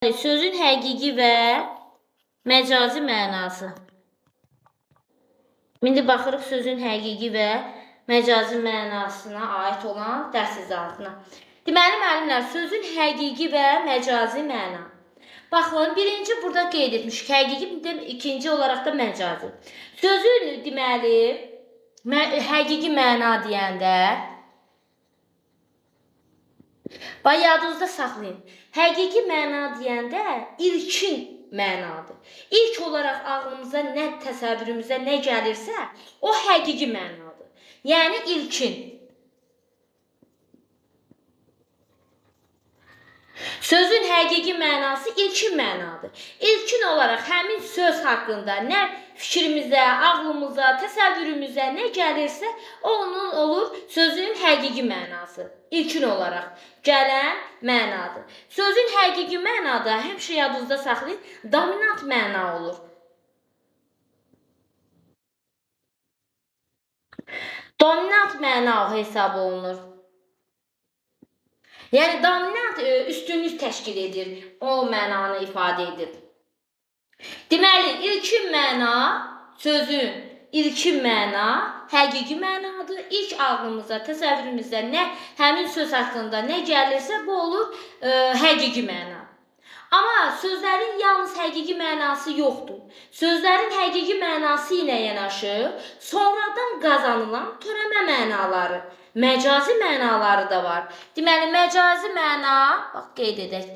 Sözün həqiqi və məcazi mənası. İndi baxırıq sözün həqiqi və məcazi mənasına aid olan dərs izahatına. Deməli, müəllimlər, sözün həqiqi və məcazi məna. Baxın, birinci burada qeyd etmişik, həqiqi, ikinci olaraq da məcazi. Sözün, deməli, həqiqi məna deyəndə, yadınızda saxlayın. Həqiqi məna deyəndə ilkin mənadır. İlk olaraq ağlımıza, təsəvvürümüzə nə gəlirsə, o həqiqi mənadır. Yəni ilkin. Sözün həqiqi mənası ilkin mənadır. İlkin olaraq həmin söz haqqında nə fikrimizə, ağlımıza, təsəvvürümüzə nə gəlirsə, onun olur sözün həqiqi mənası. İlkin olaraq gələn mənadır. Sözün həqiqi mənada, həmişə yadınızda saxlayın, dominant məna olur. Dominant məna hesab olunur. Yəni, dominant üstünlük təşkil edir, o mənanı ifadə edir. Deməli, ilkin məna, sözün ilkin məna həqiqi mənadır. İlk ağlımıza, təsəvvürümüzə həmin söz haqqında nə gəlirsə, bu olur həqiqi məna. Amma sözlərin yalnız həqiqi mənası yoxdur. Sözlərin həqiqi mənası ilə yanaşı, sonradan qazanılan törəmə mənaları, məcazi mənaları da var. Deməli, məcazi məna, bax, qeyd edək.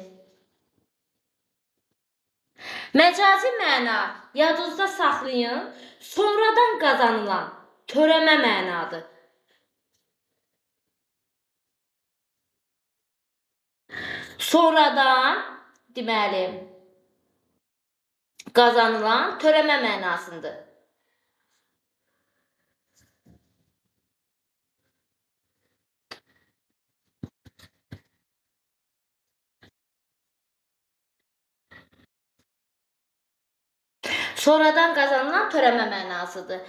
Məcazi məna, yadınızda saxlayın, sonradan qazanılan törəmə mənadır. Sonradan, deməli, qazanılan törəmə mənasındır. Sonradan qazanılan törəmə mənasıdır.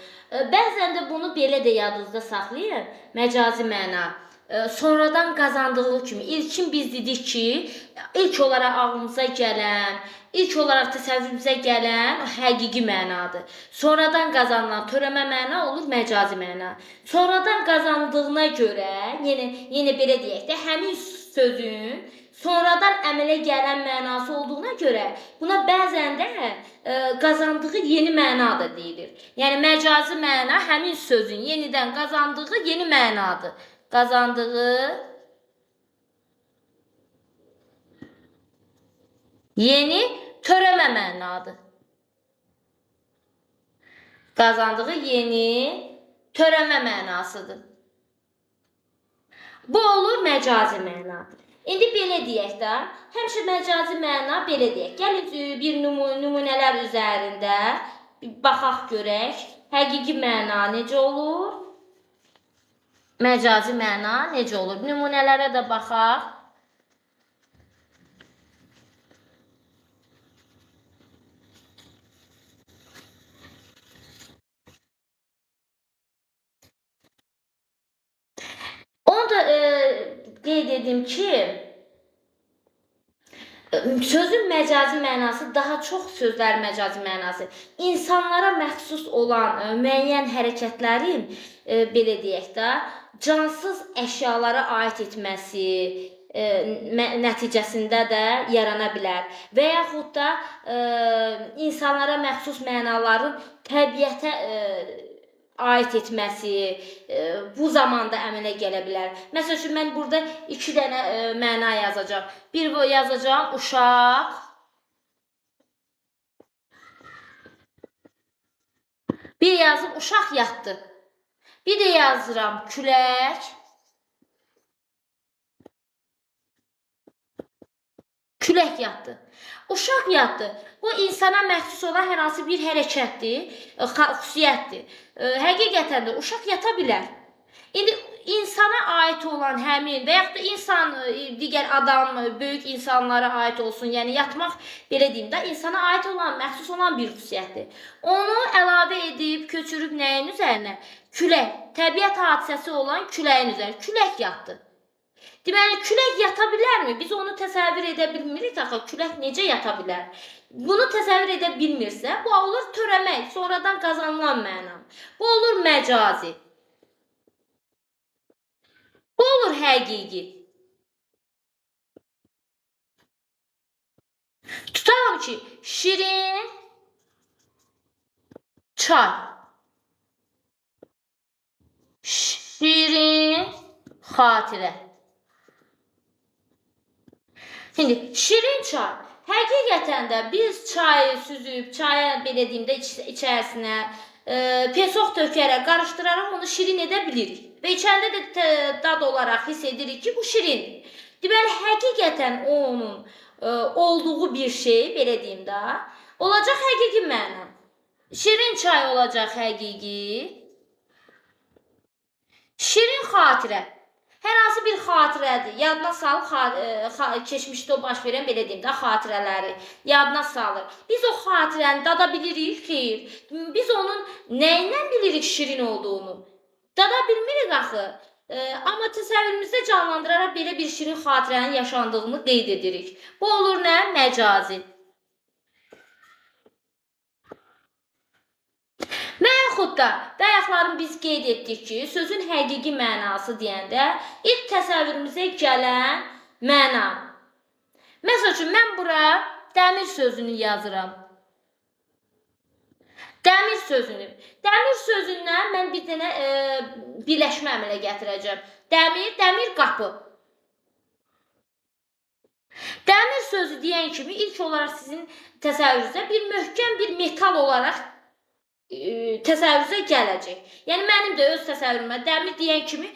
Bəzən də bunu belə də yadınızda saxlayın, məcazi məna. Sonradan qazandığı kimi, ilkin biz dedik ki, ilk olaraq ağlımıza gələn, ilk olaraq təsəvvürümüzə gələn həqiqi mənadır. Sonradan qazanılan törəmə məna olur məcazi məna. Sonradan qazandığına görə, yenə belə deyək də, həmin sözün sonradan əmələ gələn mənası olduğuna görə buna bəzən də qazandığı yeni məna da deyilir. Yəni, məcazi məna həmin sözün yenidən qazandığı yeni mənadır. Qazandığı yeni törəmə mənadır. Qazandığı yeni törəmə mənasıdır. Bu olur məcazi məna. İndi belə deyək də, həmişə məcazi məna belə deyək. Gəlin bir nümunələr üzərində baxaq görək. Həqiqi məna necə olur? Məcazi məna necə olur? Nümunələrə də baxaq. Onu da qeyd edim ki, sözün məcazi mənası daha çox sözlər məcazi mənası. İnsanlara məxsus olan müəyyən hərəkətlərin, belə deyək də, cansız əşyalara aid etməsi nəticəsində də yarana bilər. Və yaxud da insanlara məxsus mənaların təbiətə aid etməsi bu zamanda əmələ gələ bilər. Məsəl üçün, mən burada 2 dənə məna yazacağım. Bir yazacağım uşaq, bir yazım uşaq yatdı. Bir də yazıram külək, külək yatdı. Uşaq yatdı. Bu, insana məxsus olan hər hansı bir hərəkətdir, xüsusiyyətdir. Həqiqətən də uşaq yata bilər. İndi insana aid olan həmin və yaxud da insan, digər adam, böyük insanlara aid olsun, yəni yatmaq, belə deyim də, insana aid olan, məxsus olan bir xüsusiyyətdir. Onu əlavə edib, köçürüb nəyin üzərinə? Külək, təbiət hadisəsi olan küləyin üzərinə. Külək yatdı. Deməli, külək yata bilərmi? Biz onu təsəvvür edə bilmirik axı, külək necə yata bilər? Bunu təsəvvür edə bilmirsə, bu olur törəmək, sonradan qazanılan məna. Bu olur məcazi. Bu olur həqiqi. Tutalım ki, şirin çay, şirin xatirə. Şimdi şirin çay. Həqiqətən də biz çayı süzüb, çaya belə deyim də içərisinə pesoq tökərək, qarışdıraraq onu şirin edə bilirik. Və içəndə də dad olaraq hiss edirik ki, bu şirindir. Deməli, həqiqətən onun olduğu bir şey, belə deyim də, olacaq həqiqi məna. Şirin çay olacaq həqiqi. Şirin xatirə. Hər hansı bir xatirədir. Yadına salıb, keçmişdə o baş verən, belə deyim də, xatirələri yadına salır. Biz o xatirəni dada bilirik, xeyr. Biz onun nəyindən bilirik şirin olduğunu? Dada bilmirik axı. Amma təsəvvürümüzdə canlandıraraq belə bir şirin xatirənin yaşandığını qeyd edirik. Bu olur nə? Məcazi. Və yaxud da bayaqların biz qeyd etdik ki, sözün həqiqi mənası deyəndə ilk təsəvvürümüzə gələn məna. Məsəl üçün, mən bura dəmir sözünü yazıram. Dəmir sözünü. Dəmir sözündən mən bir dənə birləşmə əmələ gətirəcəm. Dəmir, dəmir qapı. Dəmir sözü deyən kimi ilk olaraq sizin təsəvvürünüzə bir möhkəm bir metal olaraq təsəvvürünüzə gələcək. Yəni, mənim də öz təsəvvürümə dəmir deyən kimi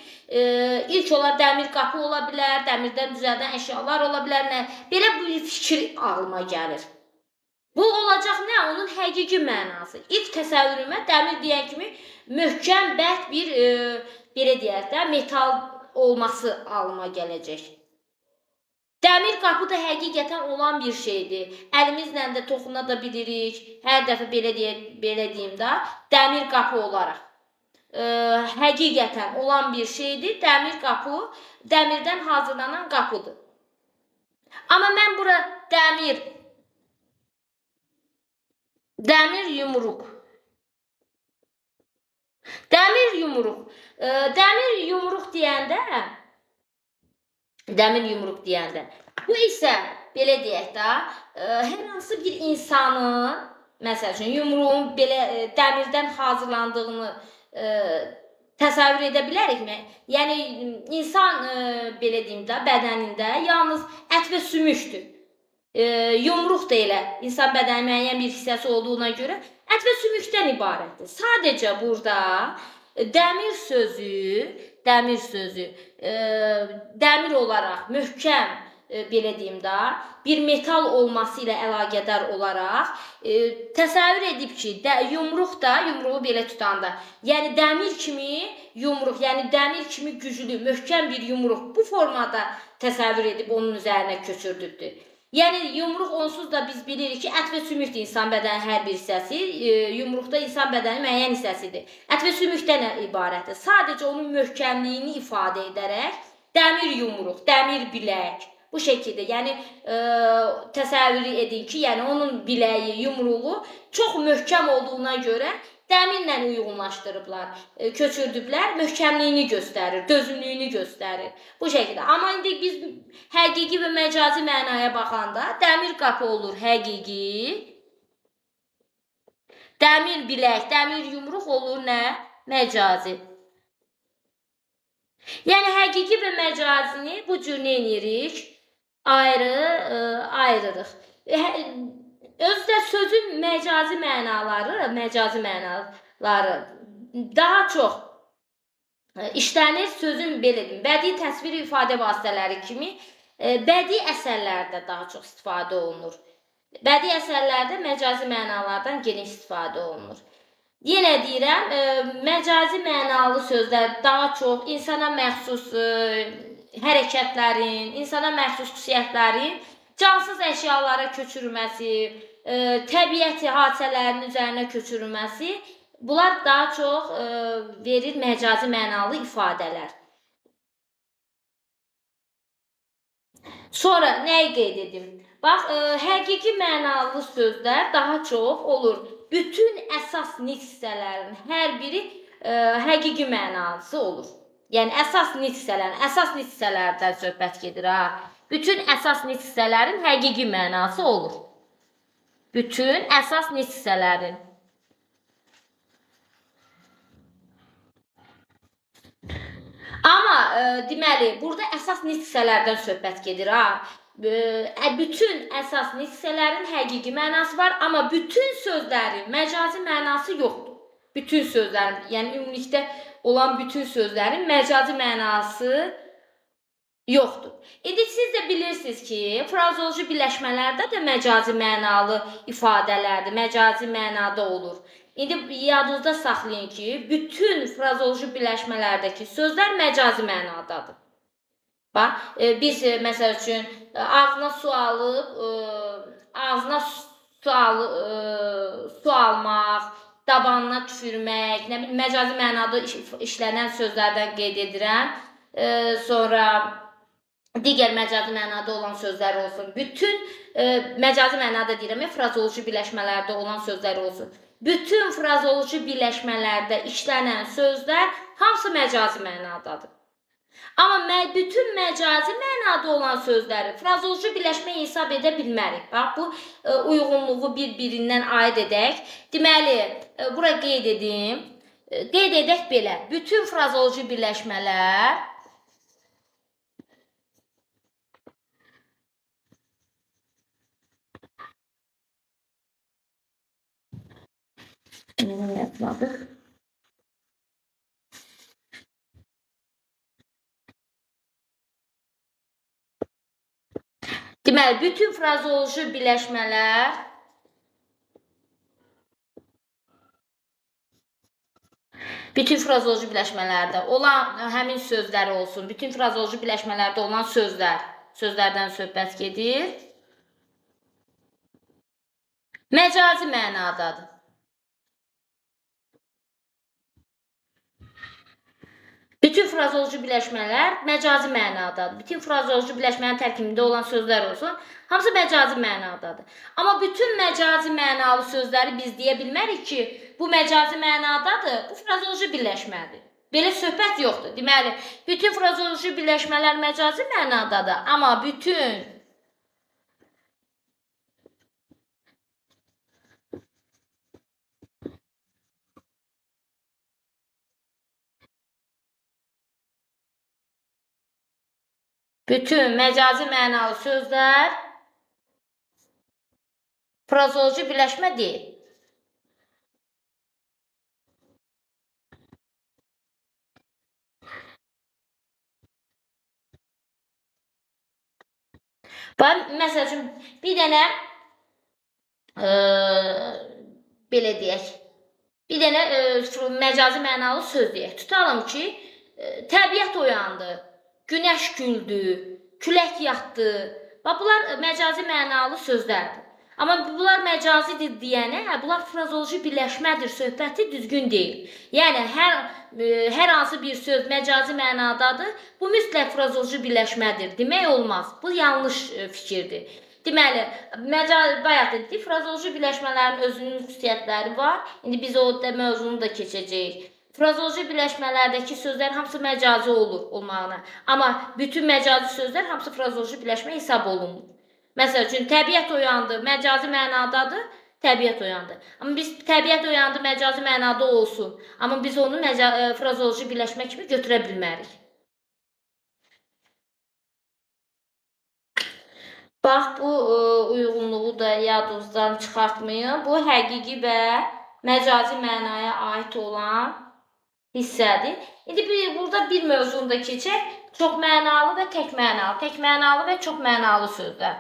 ilk olaraq dəmir qapı ola bilər, dəmirdən düzəldən əşyalar ola bilər, belə bir fikir ağlıma gəlir. Bu olacaq nə? Onun həqiqi mənası. İlk təsəvvürümə dəmir deyən kimi möhkəm, bərk bir, belə deyək də, metal olması ağlıma gələcək. Dəmir qapı da həqiqətən olan bir şeydir. Əlimizlə də toxuna da bilirik. Hər dəfə belə deyim də, dəmir qapı olaraq. Həqiqətən olan bir şeydir. Dəmir qapı, dəmirdən hazırlanan qapıdır. Amma mən bura dəmir yumruq. Dəmir yumruq deyəndə, bu isə, belə deyək də, hər hansı bir insanın, məsəl üçün, yumruğun belə dəmirdən hazırlandığını təsəvvür edə bilərikmi? Yəni, insan, belə deyim də, bədənində yalnız ət və sümükdür. Yumruq da elə, insan bədənin müəyyən bir hissəsi olduğuna görə ət və sümükdən ibarətdir. Sadəcə burada dəmir sözü, dəmir olaraq, möhkəm, belə deyim də, bir metal olması ilə əlaqədar olaraq təsəvvür edib ki, yumruq da, yumruğu belə tutanda, yəni dəmir kimi yumruq, yəni dəmir kimi güclü, möhkəm bir yumruq bu formada təsəvvür edib onun üzərinə köçürdübdür. Yəni, yumruq onsuz da biz bilirik ki, ət və sümükdür insan bədənin hər bir hissəsi, yumruqda insan bədənin müəyyən hissəsidir. Ət və sümükdən ibarətdir. Sadəcə onun möhkəmliyini ifadə edərək, dəmir yumruq, dəmir bilək, bu şəkildə, yəni təsəvvür edin ki, yəni onun biləyi, yumruğu çox möhkəm olduğuna görə dəmirlə uyğunlaşdırıblar, köçürdüblər, möhkəmliyini göstərir, dözümlüyünü göstərir. Bu şəkildə. Amma indi biz həqiqi və məcazi mənaya baxanda dəmir qapı olur həqiqi, dəmir bilək, dəmir yumruq olur nə? Məcazi. Yəni, həqiqi və məcazini bu cür nə edirik? Ayırırıq. Özdə sözün məcazi mənaları daha çox işlənir sözün, belə deyim, bədii təsvir ifadə vasitələri kimi bədii əsərlərdə daha çox istifadə olunur. Bədii əsərlərdə məcazi mənalardan geniş istifadə olunur. Yenə deyirəm, məcazi mənalı sözlər daha çox insana məxsus hərəkətlərin, insana məxsus xüsusiyyətlərin cansız əşyalara köçürülməsi, təbiəti hadisələrin üzərinə köçürülməsi, bunlar daha çox verir məcazi mənalı ifadələr. Sonra nəyi qeyd edim? Bax, həqiqi mənalı sözlər daha çox olur. Bütün əsas hissələrin hər biri həqiqi mənalısı olur. Yəni əsas hissələrdən söhbət gedir ha. Bütün əsas hissələrin həqiqi mənası olur. Bütün əsas hissələrin. Amma deməli, burada əsas hissələrdən söhbət gedir ha. Bütün əsas hissələrin həqiqi mənası var, amma bütün sözlərin məcazi mənası yoxdur. Bütün sözlərin, yəni ümumilikdə olan bütün sözlərin məcazi mənası yoxdur. İndi siz də bilirsiniz ki, frazoloji birləşmələrdə də məcazi mənalı ifadələrdir, məcazi mənada olur. İndi yadınızda saxlayın ki, bütün frazoloji birləşmələrdəki sözlər məcazi mənadadır. Bax, biz məsəl üçün ağzına su almaq, dabanına tüfürmək, nə bilim, məcazi mənada işlənən sözlərdən qeyd edirəm. Sonra digər məcazi mənada olan sözlər olsun. Bütün məcazi mənada deyirəm, frazoloji birləşmələrdə olan sözlər olsun. Bütün frazoloji birləşmələrdə işlənən sözlər hamısı məcazi mənadadır. Amma bütün məcazi mənada olan sözləri frazoloji birləşmə hesab edə bilmərik. Bax, bu uyğunluğu bir-birindən aid edək. Deməli, bura qeyd edim. Qeyd edək belə. Bütün frazoloji birləşmələr Deməli, bütün frazoloji birləşmələr olan həmin sözlər olsun. Bütün frazoloji birləşmələrdə olan sözlərdən söhbət gedir. Məcazi mənadadır. Bütün frazoloji birləşmələr məcazi mənadadır. Bütün frazoloji birləşmələrin tərkibində olan sözlər olsun, hamısı məcazi mənadadır. Amma bütün məcazi mənalı sözləri biz deyə bilmərik ki, bu məcazi mənadadır, bu frazoloji birləşmədir. Belə söhbət yoxdur. Deməli, bütün frazoloji birləşmələr məcazi mənadadır, amma bütün məcazi mənalı sözlər frazoloji birləşmə deyil. Məsəl üçün, bir dənə belə deyək, bir dənə məcazi mənalı söz deyək. Tutalım ki, təbiət oyandı, günəş güldü, külək yatdı. Bunlar məcazi mənalı sözlərdir. Amma bunlar məcazidir deyənə, bunlar frazoloji birləşmədir, söhbəti düzgün deyil. Yəni, hər hansı bir söz məcazi mənadadır, bu mütləq frazoloji birləşmədir. Demək olmaz. Bu yanlış fikirdir. Deməli, bayaq dedik, frazoloji birləşmələrin özünün xüsusiyyətləri var. İndi biz o mövzunu da keçəcəyik. Frazoloji birləşmələrdəki sözlər hamısı məcazi olmağına. Amma bütün məcazi sözlər hamısı frazoloji birləşmə hesab olunmur. Məsəl üçün, təbiət oyandı, məcazi mənadadır, təbiət oyandı. Amma biz təbiət oyandı, məcazi mənada olsun. Amma biz onu frazoloji birləşmə kimi götürə bilmərik. Bax, bu uyğunluğu da yadınızdan çıxartmayın. Bu həqiqi və məcazi mənaya aid olan hissədir. İndi burada bir mövzunu da keçək. Çox mənalı və tək mənalı. Tək mənalı və çox mənalı sözlər.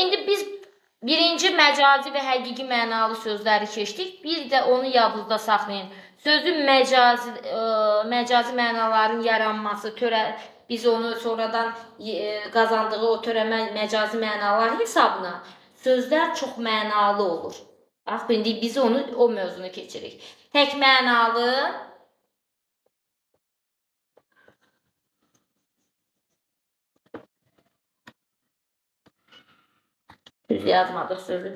İndi biz birinci məcazi və həqiqi mənalı sözləri keçdik. Bir də onu yadınızda saxlayın. Sözün məcazi mənaların yaranması, biz onu sonradan qazandığı o törəmə məcazi mənalar hesabına sözlər çox mənalı olur. Bax, indi biz o mövzunu keçirik. Tək mənalı Düz yazmadıq sözü.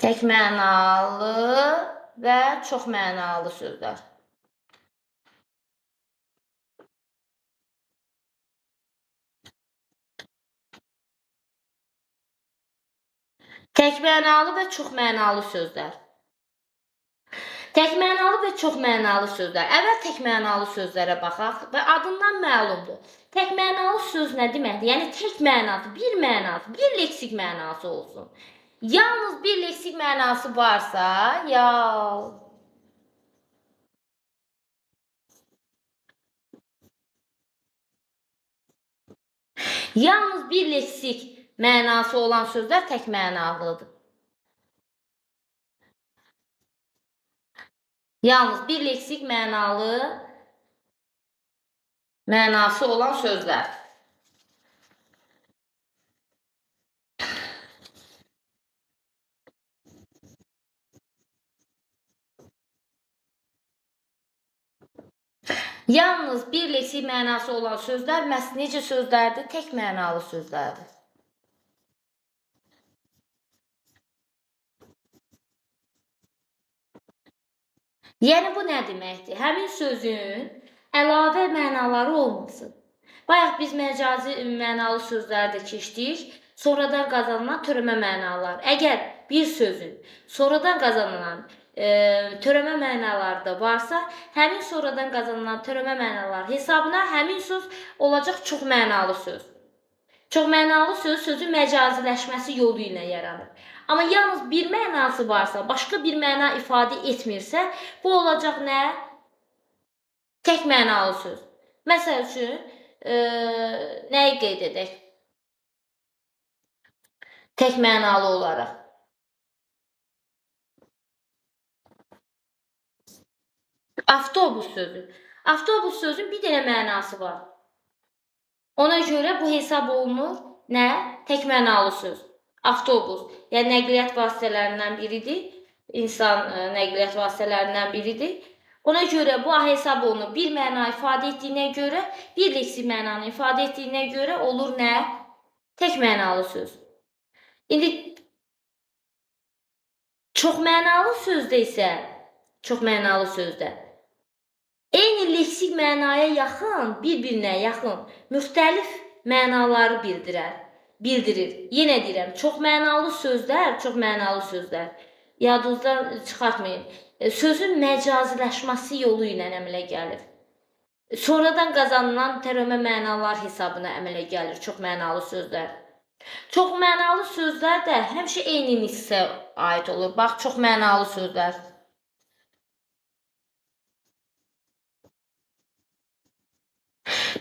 Tək mənalı və çox mənalı sözlər. Tək mənalı və çox mənalı sözlər. Tək mənalı və çox mənalı sözlər. Əvvəl tək mənalı sözlərə baxaq və adından məlumdur. Tək mənalı söz nə deməkdir? Yəni tək mənası, bir leksik mənası olsun. Yalnız bir leksik mənası varsa, yalnız bir leksik mənası olan sözlər tək mənalıdır. Yalnız bir leksik mənası olan sözlər. Yalnız bir leksik mənası olan sözlər məhz necə sözlərdir? Tək mənalı sözlərdir. Yəni bu nə deməkdir? Həmin sözün əlavə mənaları olmasın. Bayaq biz məcazi mənalı sözlərdə keçdik. Sonradan qazanılan törəmə mənalar. Əgər bir sözün sonradan qazanılan törəmə mənaları da varsa, həmin sonradan qazanılan törəmə mənalar hesabına həmin söz olacaq çox mənalı söz. Çox mənalı söz sözün məcaziləşməsi yolu ilə yaranır. Amma yalnız bir mənası varsa, başqa bir məna ifadə etmirsə, bu olacaq nə? Tək mənalı söz. Məsəl üçün, nəyi qeyd edək? Tək mənalı olaraq. Avtobus sözü. Avtobus sözün bir dənə mənası var. Ona görə bu hesab olunur nə? Tək mənalı söz. Avtobus, yəni nəqliyyat vasitələrindən biridir. İnsan nəqliyyat vasitələrindən biridir. Ona görə bu hesab olunur. Bir məna ifadə etdiyinə görə, bir leksik mənanı ifadə etdiyinə görə olur nə? Tək mənalı söz. İndi çox mənalı sözdə isə, eyni leksik mənaya yaxın, bir-birinə yaxın, müxtəlif mənaları bildirir. Yenə deyirəm, çox mənalı sözlər, yadınızdan çıxartmayın. Sözün məcaziləşməsi yolu ilə əmələ gəlir. Sonradan qazanılan tərəmə mənalar hesabına əmələ gəlir çox mənalı sözlər. Çox mənalı sözlər də həmişə eyni nissə aid olur. Bax, çox mənalı sözlər.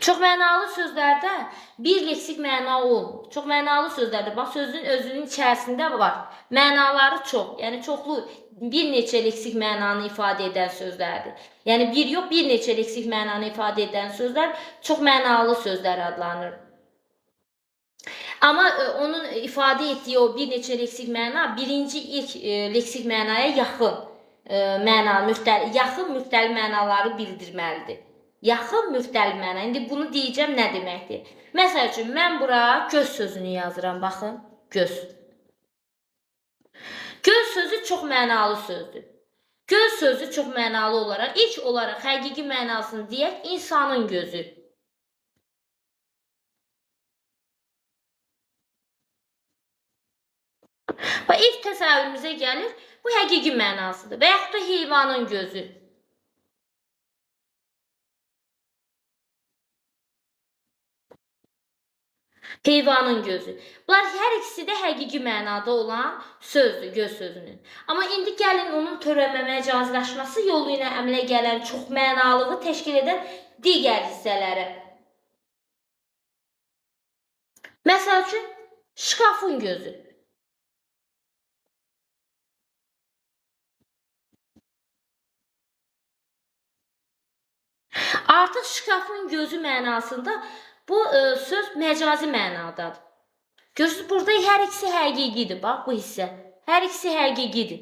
Çox mənalı sözlərdə bir leksik məna olmur. Çox mənalı sözlərdə bax sözün özünün içərisində var. Mənaları çox, yəni çoxlu bir neçə leksik mənanı ifadə edən sözlərdir. Yəni bir yox, bir neçə leksik mənanı ifadə edən sözlər çox mənalı sözlər adlanır. Amma onun ifadə etdiyi o bir neçə leksik məna ilk leksik mənaya yaxın müxtəlif mənaları bildirməlidir. Yaxın müxtəlif məna. İndi bunu deyəcəm nə deməkdir? Məsəl üçün, mən bura göz sözünü yazıram. Baxın, göz. Göz sözü çox mənalı sözdür. Göz sözü çox mənalı olaraq, ilk olaraq həqiqi mənasını deyək, insanın gözü. Və ilk təsəvvürümüzə gəlir, bu həqiqi mənasıdır. Və yaxud da heyvanın gözü. Heyvanın gözü. Bunlar hər ikisi də həqiqi mənada olan sözdür, göz sözünün. Amma indi gəlin onun törəmə məcaziləşməsi yolu ilə əmələ gələn çox mənalığı təşkil edən digər hissələri. Məsəl üçün, şkafın gözü. Artıq şkafın gözü mənasında bu söz məcazi mənadadır. Görürsünüz, burada hər ikisi həqiqidir. Bax, bu hissə. Hər ikisi həqiqidir.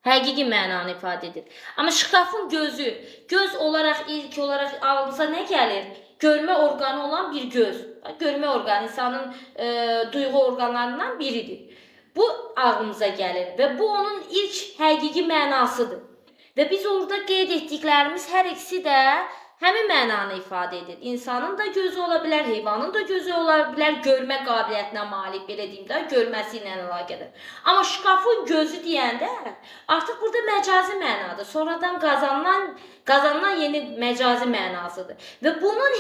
Həqiqi mənanı ifadə edir. Amma şkafın gözü, göz olaraq ilk olaraq ağlımıza nə gəlir? Görmə orqanı olan bir göz. Görmə orqanı insanın duyğu orqanlarından biridir. Bu ağlımıza gəlir və bu onun ilk həqiqi mənasıdır. Və biz orada qeyd etdiklərimiz hər ikisi də həmin mənanı ifadə edir. İnsanın da gözü ola bilər, heyvanın da gözü ola bilər, görmə qabiliyyətinə malik, belə deyim də, görməsi ilə əlaqədir. Amma şkafın gözü deyəndə artıq burada məcazi mənadır. Sonradan qazanılan yeni məcazi mənasıdır. Və bunun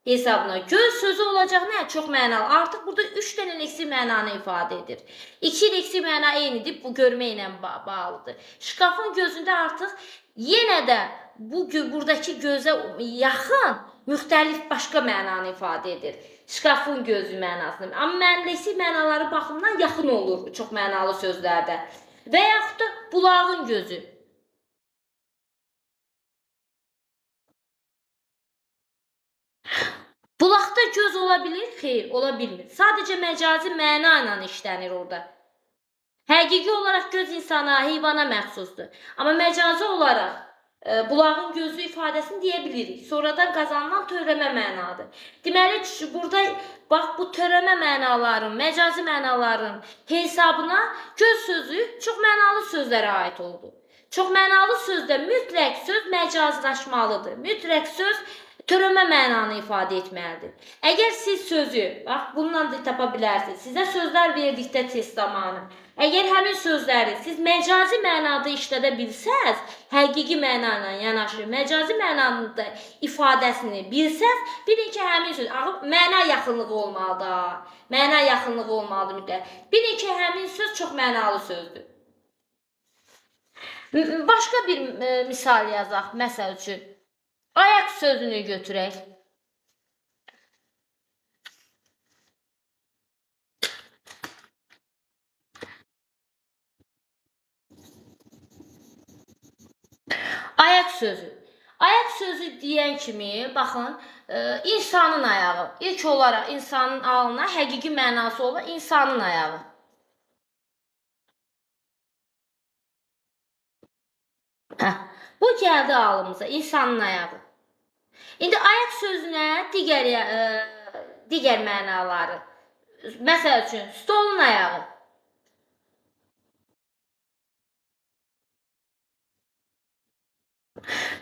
hesabına göz sözü olacaq nə? Çox mənalı. Artıq burada 3 dənə leksik mənanı ifadə edir. 2 leksik məna eynidir, bu görmə ilə bağlıdır. Şkafın gözündə artıq yenə də buradakı gözə yaxın müxtəlif başqa mənanı ifadə edir. Şkafın gözü mənasını. Amma leksik mənaları baxımından yaxın olur çox mənalı sözlərdə. Və yaxud da bulağın gözü. Bulaqda göz ola bilir? Xeyr, ola bilmir. Sadəcə məcazi məna ilə işlənir orada. Həqiqi olaraq göz insana, heyvana məxsusdur. Amma məcazi olaraq bulağın gözü ifadəsini deyə bilirik. Sonradan qazanılan törəmə mənadır. Deməli, burada bax bu törəmə mənaların, məcazi mənaların hesabına göz sözü çox mənalı sözlərə aid oldu. Çox mənalı sözdə mütləq söz məcazlaşmalıdır. Mütləq söz törəmə mənanı ifadə etməlidir. Əgər siz sözü, bax bununla da tapa bilərsiniz. Sizə sözlər verdikdə test zamanı, əgər həmin sözləri siz məcazi mənada işlədə bilsəz, həqiqi məna ilə yanaşı, məcazi mənanın da ifadəsini bilsəz, bilin ki, həmin söz, məna yaxınlığı olmalıdır. Məna yaxınlığı olmalıdır mütləq. Bilin ki, həmin söz çox mənalı sözdür. Başqa bir misal yazaq, məsəl üçün. Ayaq sözünü götürək. Ayaq sözü. Ayaq sözü deyən kimi, baxın, insanın ayağı. İlk olaraq insanın ağlına həqiqi mənası olan insanın ayağı. Bu gəldi ağlımıza, insanın ayağı. İndi ayaq sözünə digər mənaları. Məsəl üçün, stolun ayağı.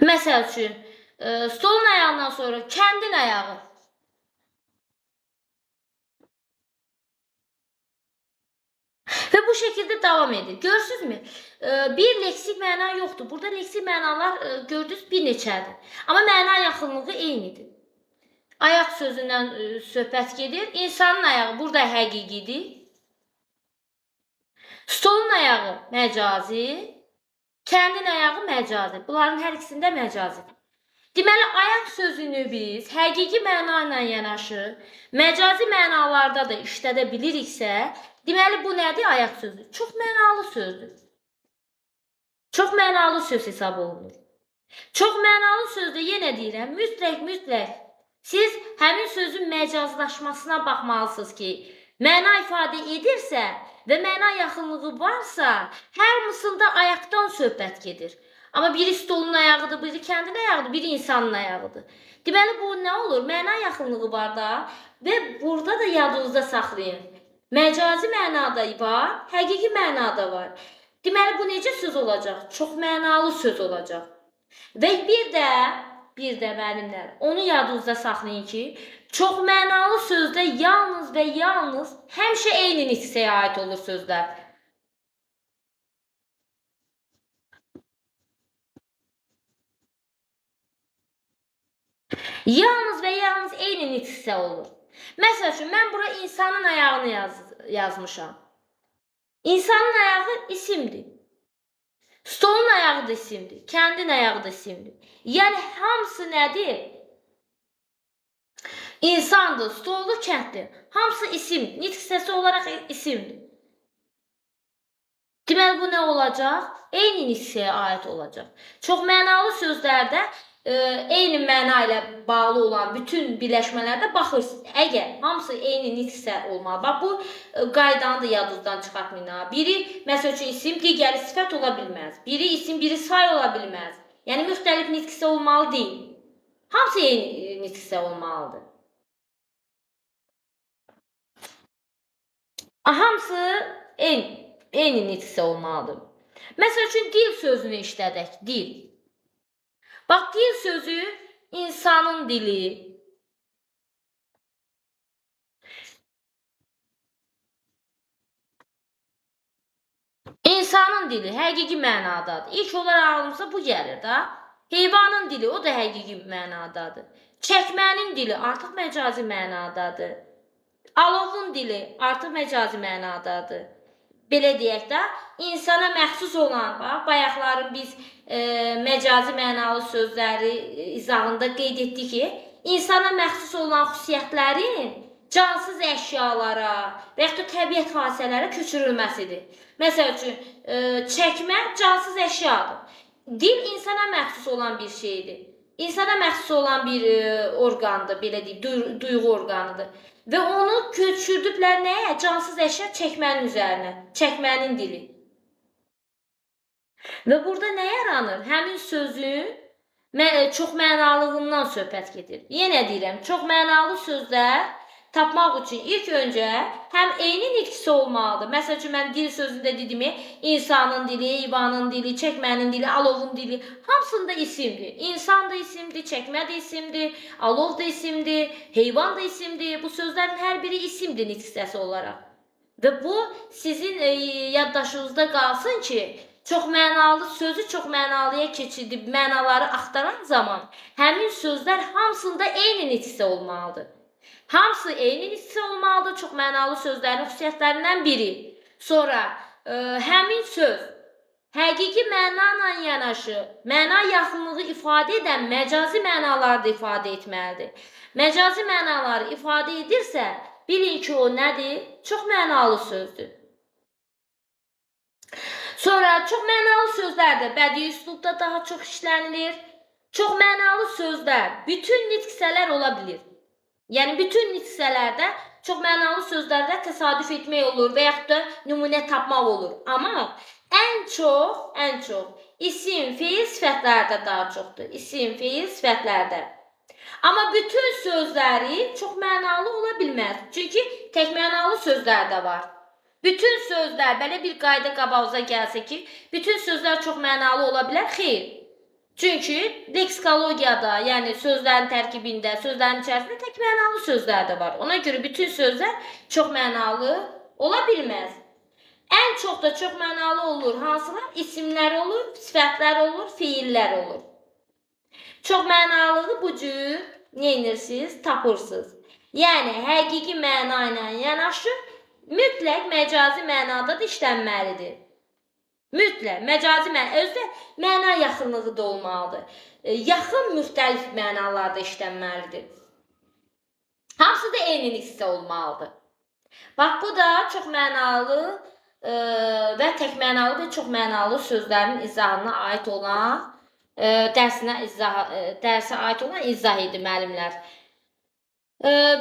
Məsəl üçün, stolun ayağından sonra kəndin ayağı. Və bu şəkildə davam edir. Görürsünüzmü? Bir leksik məna yoxdur. Burada leksik mənalar gördünüz bir neçədir. Amma məna yaxınlığı eynidir. Ayaq sözündən söhbət gedir. İnsanın ayağı burada həqiqidir. Stolun ayağı məcazi. Kəndin ayağı məcazi. Bunların hər ikisində məcazidir. Deməli, ayaq sözünü biz həqiqi məna ilə yanaşı, məcazi mənalarda da işlədə biliriksə, deməli, bu nədir? Ayaq sözü. Çox mənalı sözdür. Çox mənalı söz hesab olunur. Çox mənalı sözdə yenə deyirəm, mütləq siz həmin sözün məcazlaşmasına baxmalısınız ki, məna ifadə edirsə və məna yaxınlığı varsa, hər mısında ayaqdan söhbət gedir. Amma biri stolun ayağıdır, biri kəndin ayağıdır, biri insanın ayağıdır. Deməli, bu nə olur? Məna yaxınlığı var da və burada da yadınızda saxlayın. Məcazi mənada var, həqiqi mənada var. Deməli, bu necə söz olacaq? Çox mənalı söz olacaq. Və bir də müəllimlər, onu yadınızda saxlayın ki, çox mənalı sözdə yalnız və yalnız həmişə eyni nitqə aid olur sözlər. Yalnız və yalnız eyni nitqə olur. Məsəl üçün, mən bura insanın ayağını yazmışam. İnsanın ayağı isimdir. Stolun ayağı da isimdir. Kəndin ayağı da isimdir. Yəni, hamısı nədir? İnsandır, stoldur, kənddir. Hamısı isimdir. Nitq səsi olaraq isimdir. Deməli, bu nə olacaq? Eyni nitqəyə aid olacaq. Çox mənalı sözlərdə eyni məna ilə bağlı olan bütün birləşmələrdə baxırsınız. Əgər hamısı eyni nitqsə olmalı. Bax bu qaydanı da yadınızdan çıxartmayın ha. Biri məsəl üçün isim, digəri sifət ola bilməz. Biri isim, biri say ola bilməz. Yəni müxtəlif nitqsə olmalı deyil. Hamısı eyni nitqsə olmalıdır. Hamısı eyni nitqsə olmalıdır. Məsəl üçün dil sözünü işlədək. Dil. Bax, dil sözü insanın dili. İnsanın dili həqiqi mənadadır. İlk olaraq ağlımıza bu gəlir da. Heyvanın dili, o da həqiqi mənadadır. Çəkmənin dili artıq məcazi mənadadır. Alovun dili artıq məcazi mənadadır. Belə deyək də, insana məxsus olan, bax, bayaqların biz məcazi mənalı sözləri izahında qeyd etdik ki, insana məxsus olan xüsusiyyətlərin cansız əşyalara və yaxud da təbiət hadisələrə köçürülməsidir. Məsəl üçün, çəkmə cansız əşyadır. Dil insana məxsus olan bir şeydir. İnsana məxsus olan bir orqandır, belə deyək, duyğu orqanıdır. Və onu köçürdüblər nəyə? Cansız əşya çəkmənin üzərinə, çəkmənin dili. Və burada nə yaranır? Həmin sözün çoxmənalılığından söhbət gedir. Yenə deyirəm, çoxmənalı sözlər tapmaq üçün ilk öncə həm eyni nitqsi olmalıdır. Məsəl üçün, mən dil sözündə dediyimi, insanın dili, heyvanın dili, çəkmənin dili, alovun dili, hamısında isimdir. İnsan da isimdir, çəkmə də isimdir, alov da isimdir, heyvan da isimdir. Bu sözlərin hər biri isimdir nitqsəsi olaraq. Və bu sizin yaddaşınızda qalsın ki, çoxmənalı sözü çoxmənalıya keçidib mənaları axtaran zaman həmin sözlər hamısında eyni nitqsi olmalıdır. Hamısı eyni nitqsi olmalıdır, çoxmənalı sözlərin xüsusiyyətlərindən biri. Sonra həmin söz həqiqi məna ilə yanaşı, məna yaxınlığı ifadə edən məcazi mənaları da ifadə etməlidir. Məcazi mənaları ifadə edirsə, bilin ki, o nədir? Çoxmənalı sözdür. Sonra çoxmənalı sözlər də bədii üslubda daha çox işlənilir. Çoxmənalı sözlər bütün nitqsələr ola bilir. Yəni, bütün nitqsələrdə çoxmənalı sözlərdə təsadüf etmək olur və yaxud da nümunə tapmaq olur. Amma ən çox isim, feil, sifətlərdə daha çoxdur. İsim, feil, sifətlərdə. Amma bütün sözləri çoxmənalı ola bilməz. Çünki təkmənalı sözlər də var. Bütün sözlər, belə bir qayda qabağıza gəlsə ki, bütün sözlər çoxmənalı ola bilər, xeyr. Çünki leksikologiyada, yəni sözlərin tərkibində, sözlərin içərisində təkmənalı sözlər də var. Ona görə bütün sözlər çoxmənalı ola bilməz. Ən çox da çoxmənalı olur hansılar? İsimlər olur, sifətlər olur, feillər olur. Çoxmənalığı bu cür neyinirsiniz? Tapırsınız. Yəni, həqiqi məna ilə yanaşı, mütləq məcazi mənada da işlənməlidir. Mütləq, məcazi məna, özdə məna yaxınlığı da olmalıdır. Yaxın müxtəlif mənalarda işlənməlidir. Hamısı da eyni nitqsə olmalıdır. Bax, bu da çoxmənalı və təkmənalı və çoxmənalı sözlərin izahına aid olan, dərsə aid olan izah idi, müəllimlər.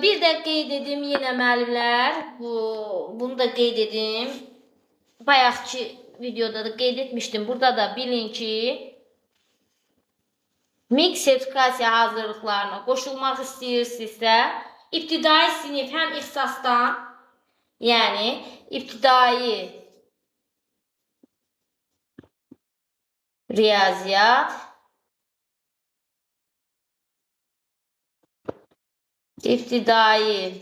Bir də qeyd edim yenə, müəllimlər, bunu da qeyd edim. Bayaqki videoda da qeyd etmişdim. Burada da bilin ki, MİQ sertifikasiya hazırlıqlarına qoşulmaq istəyirsinizsə, ibtidai sinif həm ixtisasdan, yəni ibtidai riyaziyyat, ibtidai